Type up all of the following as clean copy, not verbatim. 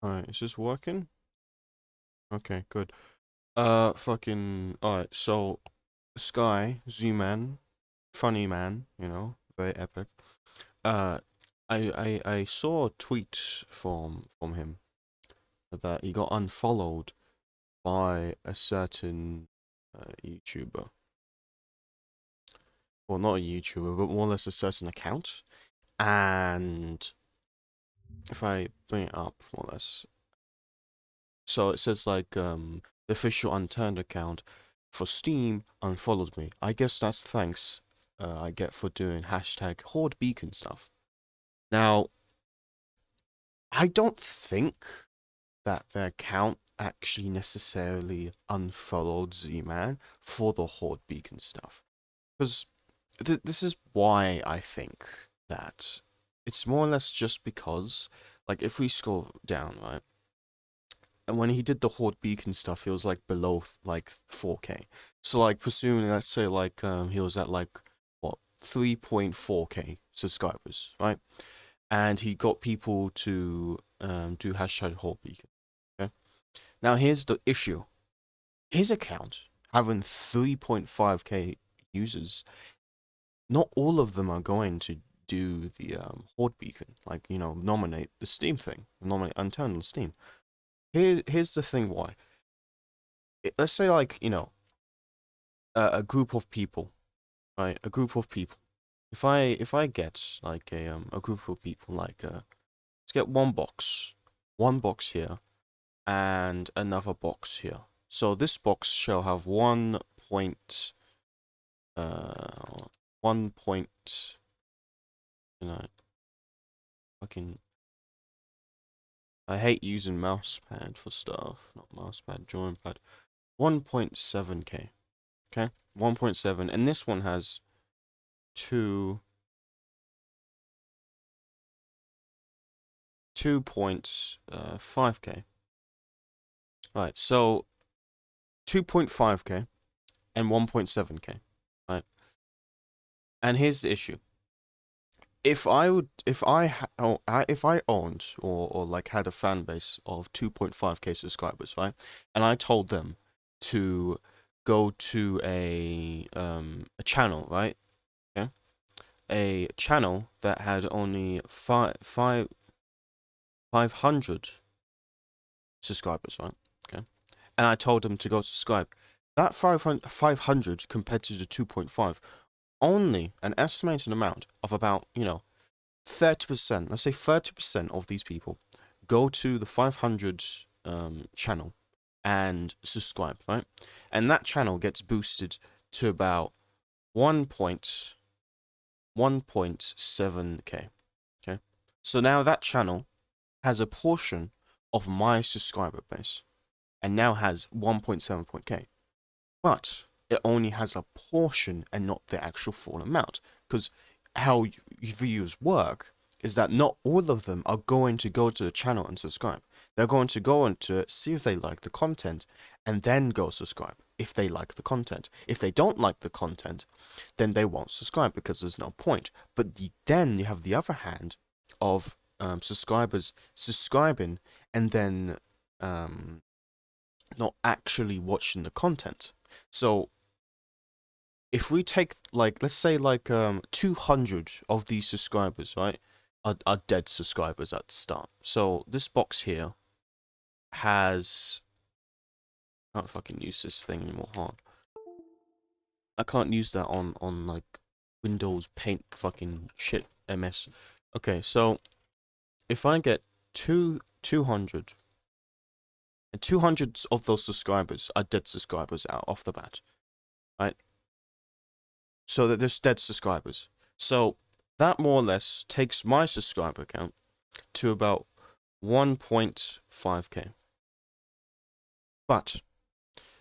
Alright, is this working? Okay, good. Alright, so this guy, Z-Man, funny man, very epic. Uh, I saw a tweet from him that he got unfollowed by a certain YouTuber. Well, not a YouTuber, but more or less a certain account. And if I bring it up, more or less, so it says like the official unturned account for Steam unfollowed me. I guess that's thanks I get for doing hashtag Horde Beacon stuff. Now, I don't think that the account actually necessarily unfollowed Z-Man for the Horde Beacon stuff. Because this is why I think that it's more or less just because, like, if we scroll down, right? And when he did the Horde Beacon stuff, he was like below like 4K. So like presumably, let's say like he was at like what 3.4K subscribers, right? And he got people to do hashtag Horde Beacon. Okay. Now here's the issue: his account having 3.5K users, not all of them are going to do the Horde Beacon, like nominate the Steam thing, nominate unturned on Steam. Here's the thing why. Let's say like a group of people, right? A group of people. If I get like a group of people like let's get one box here and another box here. So this box shall have 1 point you know fucking I hate using mousepad for stuff, not mousepad, drawing pad. 1.7K. Okay? 1.7, and this one has 2 2.5K. Right, so 2.5K and 1.7K. Right. And here's the issue. If I owned or like had a fan base of 2.5K subscribers, right? And I told them to go to a channel, right? Okay? A channel that had only 500 subscribers, right? Okay. And I told them to go subscribe. That 500 compared to the 2.5, only an estimated amount of about, 30%, let's say 30% of these people go to the 500 channel and subscribe, right? And that channel gets boosted to about 1.7K. Okay. So now that channel has a portion of my subscriber base and now has 1.7K. But it only has a portion and not the actual full amount. Because how views work is that not all of them are going to go to the channel and subscribe. They're going to go into it, see if they like the content, and then go subscribe if they like the content. If they don't like the content, then they won't subscribe because there's no point. But then you have the other hand of subscribers subscribing and then not actually watching the content. So if we take like let's say like 200 of these subscribers, right, are dead subscribers at the start. So this box here has I can't fucking use this thing anymore, huh? I can't use that on like Windows Paint fucking shit MS. Okay, so if I get 200 and 200 of those subscribers are dead subscribers out off the bat, right? So that there's dead subscribers. So that more or less takes my subscriber count to about 1.5K. But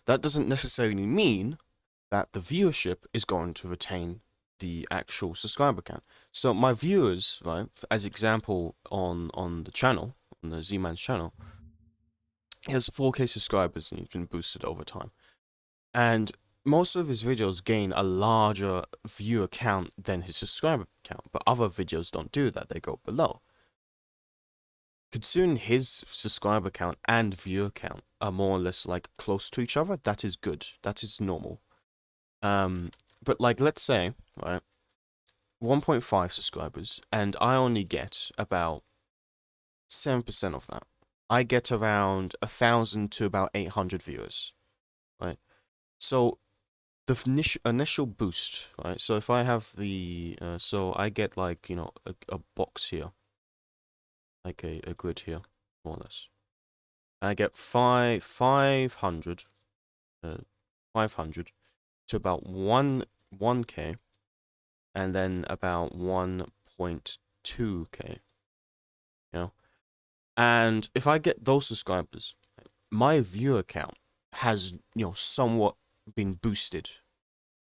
that doesn't necessarily mean that the viewership is going to retain the actual subscriber count. So my viewers, right, as example on the channel, on the Z-Man's channel, he has 4K subscribers and he's been boosted over time. And most of his videos gain a larger viewer count than his subscriber count, but other videos don't do that, they go below. considering his subscriber count and viewer count are more or less like close to each other, that is good. That is normal. But like let's say, right, 1.5 subscribers, and I only get about 7% of that. I get around 1,000 to about 800 viewers, right? So the initial boost, right? So if I have the, so I get like, a box here, like a grid here, more or less. And I get 500, 500 to about 1K, and then about 1.2K, you know? And if I get those subscribers, my viewer count has, somewhat been boosted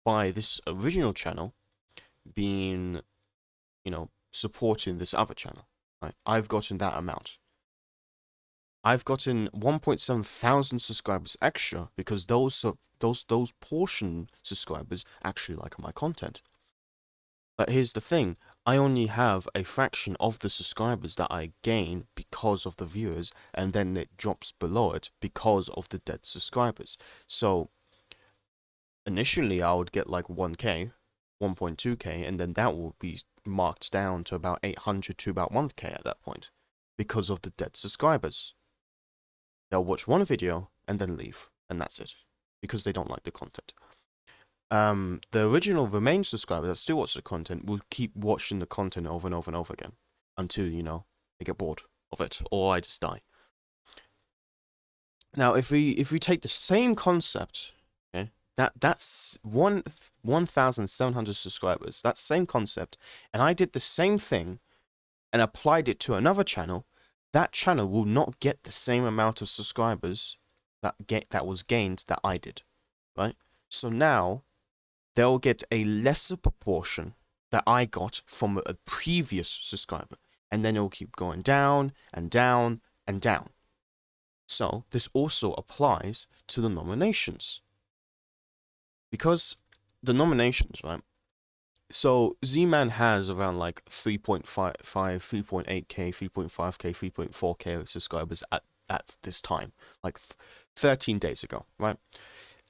by this original channel being, supporting this other channel. Right? I've gotten that amount. I've gotten 1.7 thousand subscribers extra because those portion subscribers actually like my content. But here's the thing, I only have a fraction of the subscribers that I gain because of the viewers, and then it drops below it because of the dead subscribers. So initially I would get like 1K, 1.2K, and then that will be marked down to about 800 to about 1K at that point because of the dead subscribers. They'll watch one video and then leave, and that's it, because they don't like the content. The original remain subscribers that still watch the content will keep watching the content over and over and over again until, they get bored of it, or I just die. Now, if we take the same concept, okay, that's 1,700 subscribers, that same concept, and I did the same thing and applied it to another channel, that channel will not get the same amount of subscribers that was gained that I did, right? So now they'll get a lesser proportion that I got from a previous subscriber, and then it'll keep going down and down and down. So this also applies to the nominations, because the nominations, right? So Zman has around like 3.55, 3.8K, 3.5K, 3.4K subscribers at this time, like 13 days ago, right?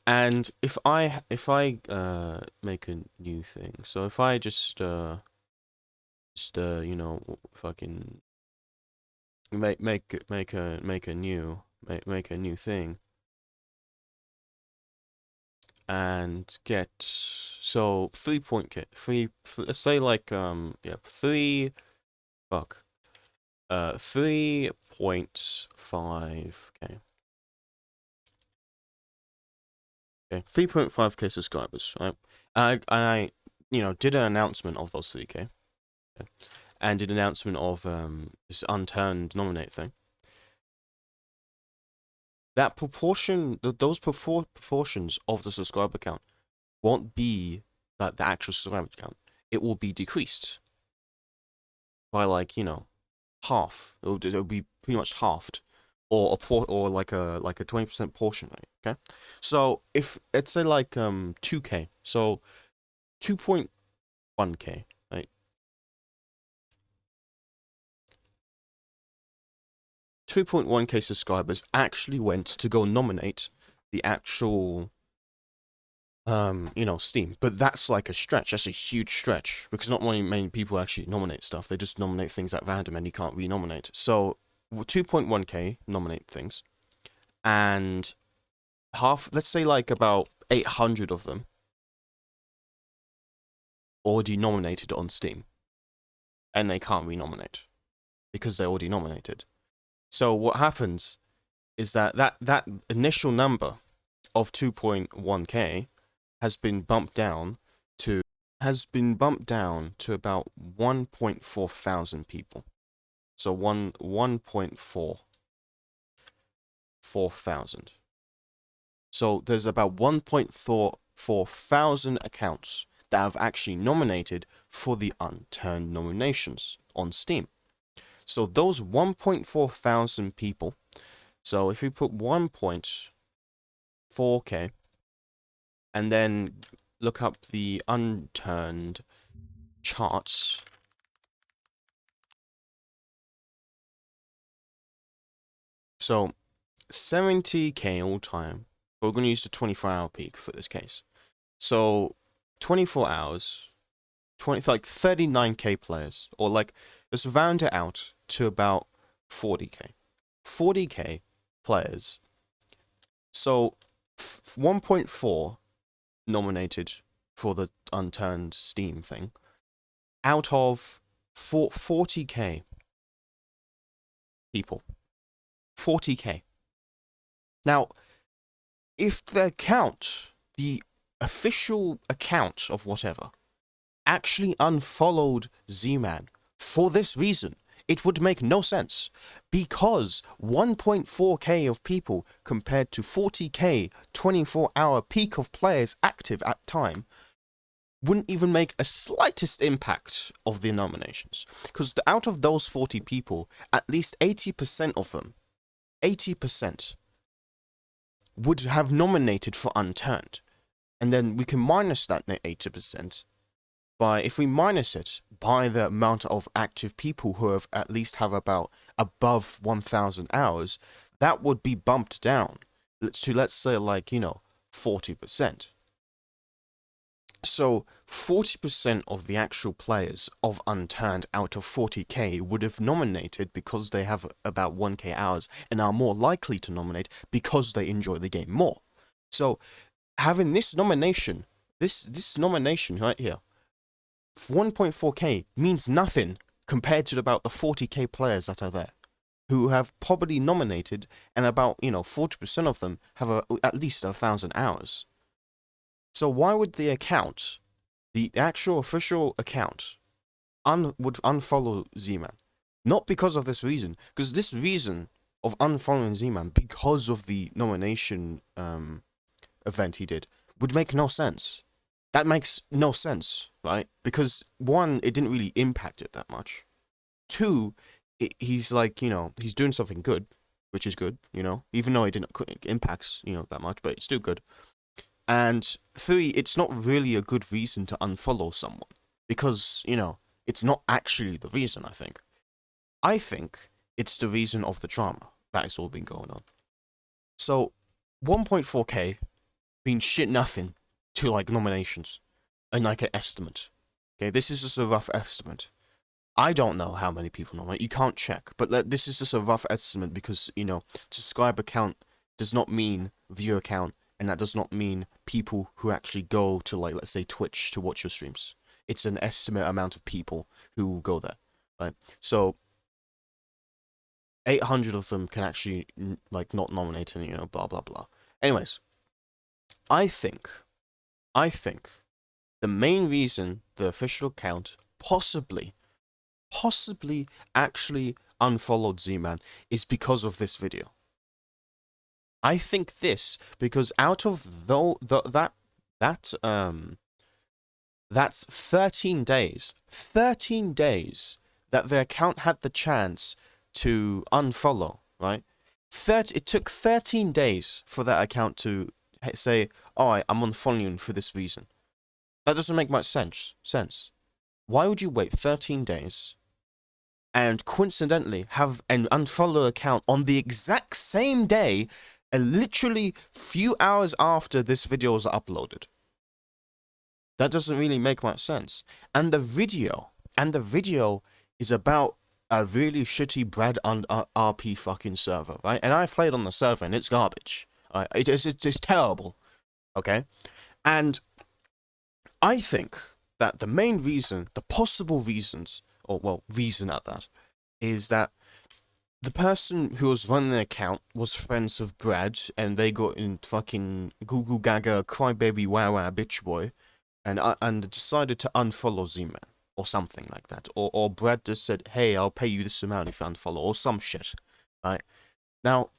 And if I make a new thing, so if I just fucking make a new thing and get, so 3. Let's say like 3.5K. Okay, 3.5K subscribers, right? And I did an announcement of those 3K, okay, and did an announcement of this unturned nominate thing. That proportion, those proportions of the subscriber count won't be that the actual subscriber count. It will be decreased by like half. It'll be pretty much halved, or like a 20% portion rate. Okay, so if let's say like 2K, so 2.1K, right? 2.1K subscribers actually went to go nominate the actual Steam. But that's like a stretch. That's a huge stretch, because not many people actually nominate stuff. They just nominate things at random, and you can't renominate. So 2.1K nominate things, and half, let's say like about 800 of them already nominated on Steam, and they can't renominate because they already nominated. So what happens is that initial number of 2.1K has been bumped down to about 1.4 thousand people. So 1.4 thousand. So there's about 1.4 thousand accounts that have actually nominated for the unturned nominations on Steam. So those 1.4 thousand people, so if we put 1.4K and then look up the unturned charts, So 70k all time. But we're going to use the 24-hour peak for this case. So 24 hours, 39k players, or like let's round it out to about 40k. 40k players. So 1.4 nominated for the unturned Steam thing out of 40k people. 40k. Now, if the account, the official account of whatever, actually unfollowed Zman for this reason, it would make no sense, because 1.4k of people compared to 40k 24-hour peak of players active at time wouldn't even make a slightest impact of the nominations. Because out of those 40 people, at least 80% of them, 80% would have nominated for unturned. And then we can minus that 80% by, if we minus it by the amount of active people who have at least have about above 1,000 hours, that would be bumped down to, let's say, like, 40%. So 40% of the actual players of unturned out of 40k would have nominated because they have about 1k hours and are more likely to nominate because they enjoy the game more. So having this nomination, this nomination right here, 1.4k means nothing compared to about the 40k players that are there, who have probably nominated, and about 40% of them have at least 1,000 hours. So why would the account, the actual official account, would unfollow Zman? Not because of this reason, because this reason of unfollowing Zman because of the nomination event he did would make no sense. That makes no sense, right? Because one, it didn't really impact it that much. Two, he's like, he's doing something good, which is good, even though it didn't impact, that much, but it's still good. And three, it's not really a good reason to unfollow someone, because, it's not actually the reason, I think. I think it's the reason of the drama that has all been going on. So, 1.4k means shit nothing to, like, nominations, and like an estimate. Okay, this is just a rough estimate. I don't know how many people nominate, you can't check, but this is just a rough estimate because, subscriber count does not mean viewer count, and that does not mean people who actually go to, like, let's say Twitch to watch your streams. It's an estimate amount of people who go there, right? So 800 of them can actually, like, not nominate and, blah, blah, blah. Anyways, I think the main reason the official account possibly actually unfollowed Zman is because of this video. I think this, because out of that's 13 days that the account had the chance to unfollow, right? It took 13 days for that account to say, oh, I'm unfollowing you for this reason. That doesn't make much sense. Why would you wait 13 days and coincidentally have an unfollow account on the exact same day, and literally few hours after this video was uploaded? That doesn't really make much sense. And the video is about a really shitty bread on RP fucking server, right? And I played on the server and it's garbage. Right? It's terrible, okay? And I think that the main reason, the possible reasons, or well, reason at that, is that the person who was running the account was friends with Brad, and they got in fucking Google Gaga, crybaby, wow wow, bitch boy, and decided to unfollow Zman, or something like that. Or Brad just said, hey, I'll pay you this amount if you unfollow, or some shit, right? Now,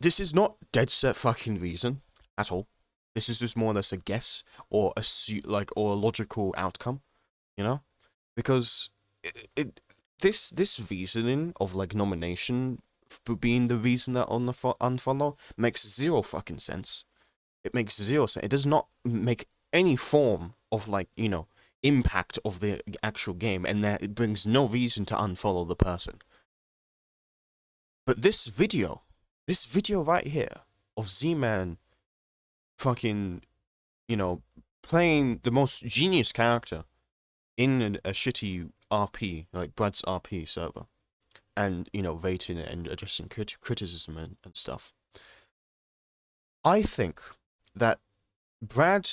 this is not dead set fucking reason at all. This is just more or less a guess, or or a logical outcome, because this reasoning of, like, nomination being the reason that on the unfollow makes zero fucking sense. It makes zero sense. It does not make any form of, like, impact of the actual game, and that it brings no reason to unfollow the person. But this video This video right here of Z-Man fucking, playing the most genius character in a shitty RP, like Brad's RP server, and, rating it and addressing criticism and stuff. I think that Brad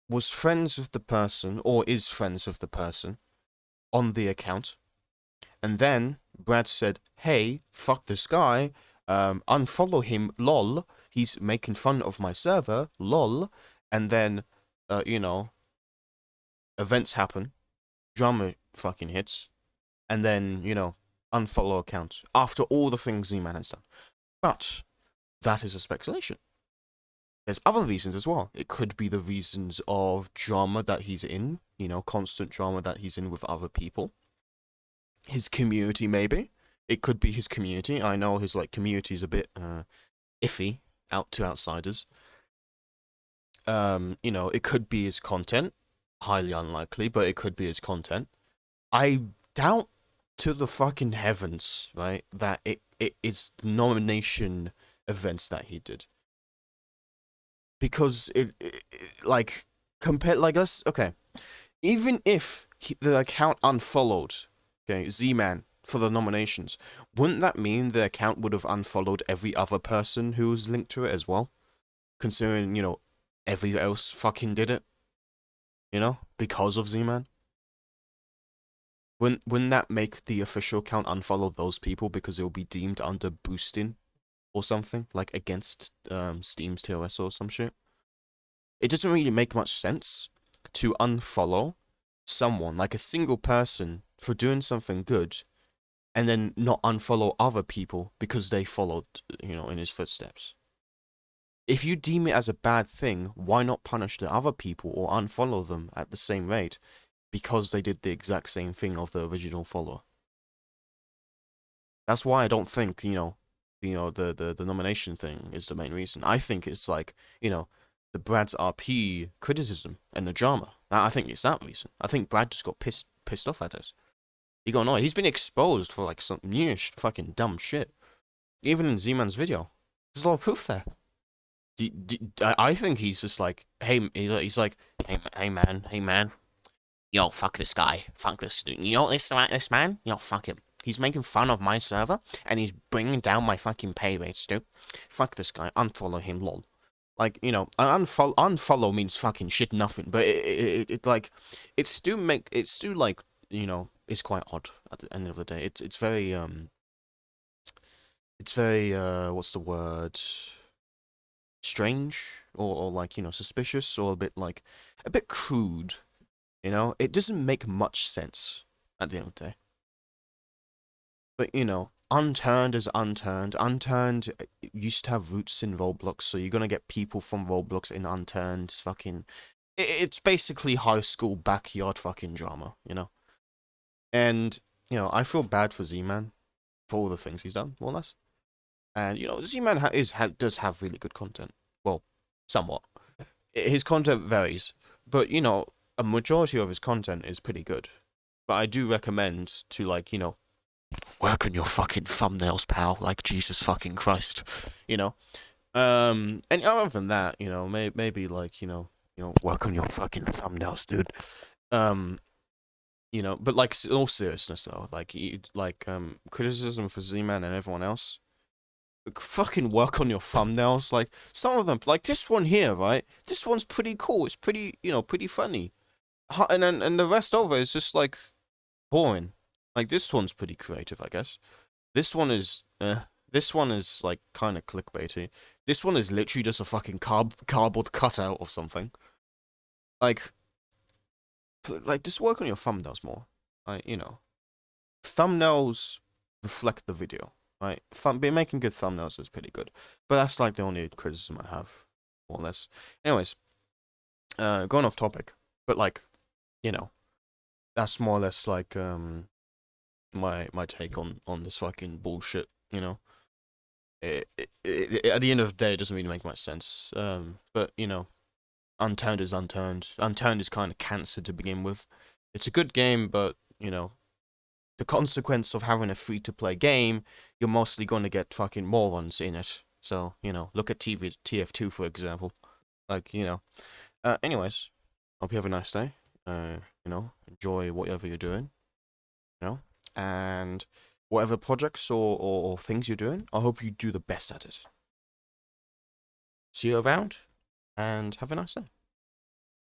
was friends with the person, or is friends with the person, on the account, and then Brad said, hey, fuck this guy, unfollow him, lol, he's making fun of my server, lol, and then, events happen, drama fucking hits, and then, unfollow account, after all the things Z-Man has done. But that is a speculation. There's other reasons as well. It could be the reasons of drama that he's in, constant drama that he's in with other people. His community, maybe. It could be his community. I know his, community is a bit, iffy out to outsiders. It could be his content. Highly unlikely, but it could be his content. I doubt to the fucking heavens, right, that it is the nomination events that he did. Because okay, even if the account unfollowed, okay, Z-Man, for the nominations, wouldn't that mean the account would have unfollowed every other person who was linked to it as well? Considering, everyone else fucking did it, because of Z-Man? Wouldn't that make the official account unfollow those people because it will be deemed under boosting or something, like against Steam's TOS or some shit? It doesn't really make much sense to unfollow someone, like a single person, for doing something good, and then not unfollow other people because they followed, in his footsteps. If you deem it as a bad thing, why not punish the other people or unfollow them at the same rate because they did the exact same thing of the original follower? That's why I don't think, the nomination thing is the main reason. I think it's the Brad's RP criticism and the drama. I think it's that reason. I think Brad just got pissed off at it. He got annoyed. He's been exposed for some newish fucking dumb shit. Even in Z-Man's video. There's a lot of proof there. I think he's just hey, he's like, hey man, yo, fuck this guy, fuck this dude. This man, fuck him. He's making fun of my server, and he's bringing down my fucking pay rates, dude. Fuck this guy, unfollow him, lol. Unfollow means fucking shit nothing, but it's still it's quite odd at the end of the day. It's very, what's the word? Strange, or suspicious, or a bit crude, it doesn't make much sense at the end of the day. But, unturned is unturned. Unturned used to have roots in Roblox, so you're gonna get people from Roblox in unturned fucking... It's basically high school backyard fucking drama, And, I feel bad for Z-Man for all the things he's done, more or less. And, Z-Man does have really good content. Well, somewhat. His content varies, but, a majority of his content is pretty good. But I do recommend to, work on your fucking thumbnails, pal. Like, Jesus fucking Christ. And other than that, maybe, work on your fucking thumbnails, dude. But, in all seriousness, though, criticism for Z-Man and everyone else, fucking work on your thumbnails. Some of them, this one here, right? This one's pretty cool. It's pretty, pretty funny. And the rest of it is just, boring. This one's pretty creative, I guess. This one is, kind of clickbaity. This one is literally just a fucking cardboard cutout of something. Just work on your thumbnails more. Thumbnails reflect the video, right? Making good thumbnails is pretty good. But that's, the only criticism I have, more or less. Anyways, going off topic. But, that's more or less, my take on this fucking bullshit, at the end of the day, it doesn't really make much sense. But, unturned is unturned. Unturned is kind of cancer to begin with. It's a good game, but, the consequence of having a free-to-play game, you're mostly going to get fucking morons in it. So, look at TF2, for example. Like, anyways, hope you have a nice day. Enjoy whatever you're doing, and whatever projects or things you're doing, I hope you do the best at it. See you around, and have a nice day.